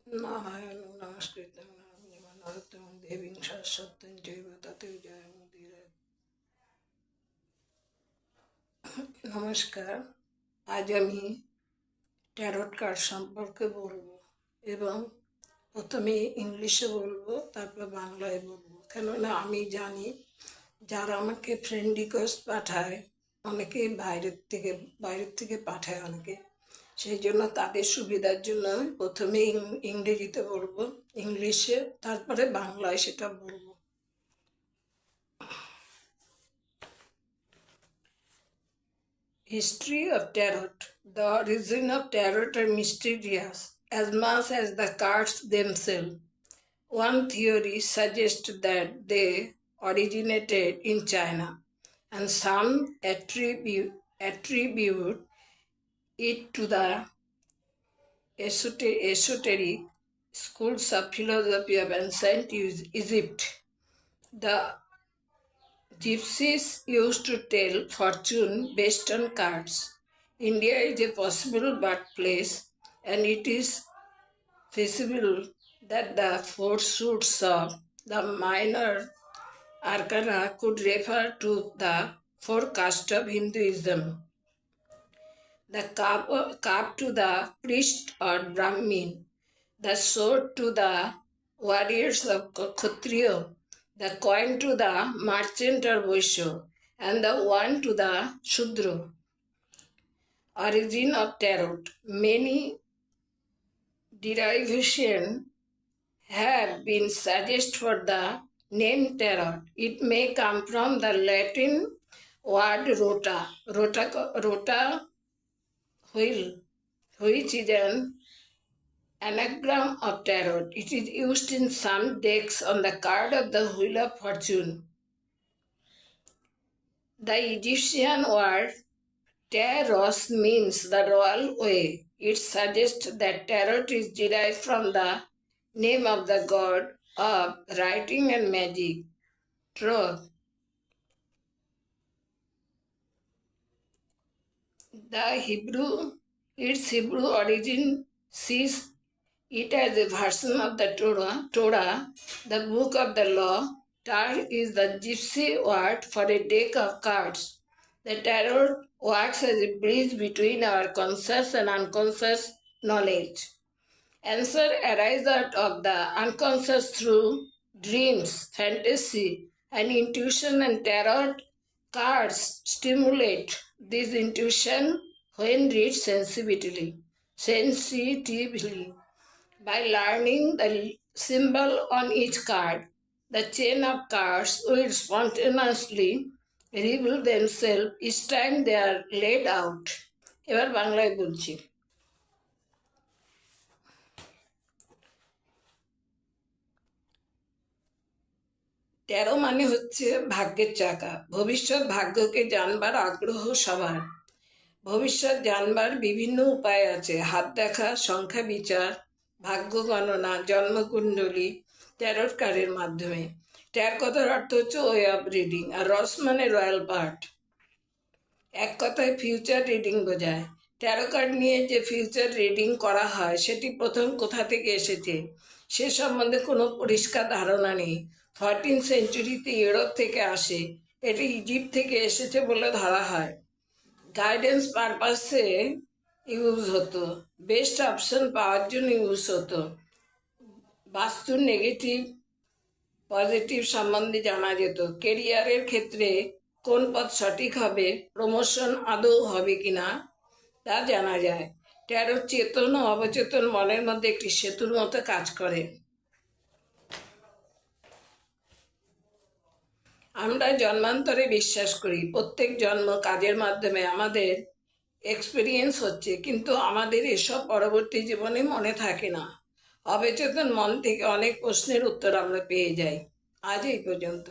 नारायण नमस्कृतं नरं देवीं सरस्वतीं चैव ततो जयमुदीरयेत्। নমস্কার। আজ আমি ট্যারট কার্ড সম্পর্কে বলবো এবং প্রথমে ইংলিশে বলবো, তারপর বাংলায় বলবো। কেননা আমি জানি যারা আমাকে ফ্রেন্ড রিকোয়েস্ট পাঠায়, অনেকেই বাইরের থেকে পাঠায় অনেকে, সেই জন্য তাদের সুবিধার জন্য আমি প্রথমে ইংরেজিতে বলবো, ইংলিশে, তারপরে বাংলায় সেটা বলবো। History of Tarot. The origin of Tarot are mysterious as much as the cards themselves. One theory suggests that they originated in China, and some attribute it to the esoteric schools of philosophy of ancient Egypt. The Gypsies used to tell fortune based on cards. India is a possible birthplace, and it is feasible that the four suits of the minor arcana could refer to the four castes of Hinduism. The cup to the priest or Brahmin, the sword to the warriors of Kshatriya, the coin to the merchant or Vaishya, and the wand to the Shudra. Origin of Tarot. Many derivations have been suggested for the name Tarot. It may come from the Latin word rota, wheel, which is an anagram of tarot. It is used in some decks on the card of the Wheel of Fortune. The Egyptian word Taros means the royal way. It suggests that tarot is derived from the name of the god of writing and magic, Thoth. Its Hebrew origin sees it as a version of the Torah, the book of the law. Tar is the gypsy word for a deck of cards. The tarot works as a bridge between our conscious and unconscious knowledge. Answer arise out of the unconscious through dreams, fantasy, and intuition, and tarot cards stimulate this intuition when read sensitively. By learning the symbol on each card, the chain of cards will spontaneously reveal themselves each time they are laid out. এবার বাংলায় বলছি। তেরো মানে হচ্ছে ভাগ্যের চাকা। ভবিষ্যৎ ভাগ্যকে জানবার আগ্রহ সবার। ভবিষ্যৎ জানবার বিভিন্ন উপায় আছে। হাত দেখা, সংখ্যা বিচার, ভাগ্য গণনা, জন্মকুণ্ডলী, ট্যারট কার্ডের মাধ্যমে। ট্যার কথার অর্থ হচ্ছে ওয়ে অফ রিডিং, আর রস মানে রয়্যাল পার্ট। এক কথায় ফিউচার রিডিং বোঝায়। ট্যারো কার্ড নিয়ে যে ফিউচার রিডিং করা হয় সেটি প্রথম কোথা থেকে এসেছে সে সম্বন্ধে কোনো পরিষ্কার ধারণা নেই। 14th সেঞ্চুরিতে ইউরোপ থেকে আসে, এটি ইজিপ্ট থেকে এসেছে বলে ধরা হয়। গাইডেন্স পারপাসে ইউজ হতো, বেস্ট অপশন পাওয়ার জন্য ইউজ হতো, বাস্তুর নেগেটিভ পজিটিভ সম্বন্ধে জানা যেত, কেরিয়ারের ক্ষেত্রে কোন পথ সঠিক হবে, প্রমোশন আদৌ হবে কিনা তা জানা যায়। ট্যারোট চেতন ও অবচেতন মনের মধ্যে একটি সেতুর মতো কাজ করে। আমরা জন্মান্তরে বিশ্বাস করি প্রত্যেক জন্ম কাজের মাধ্যমে আমাদের এক্সপিরিয়েন্স হচ্ছে, কিন্তু আমাদের এসব পরবর্তী জীবনে মনে থাকে না। অবচেতন মন থেকে অনেক প্রশ্নের উত্তর আমরা পেয়ে যাই। আজ এই পর্যন্ত।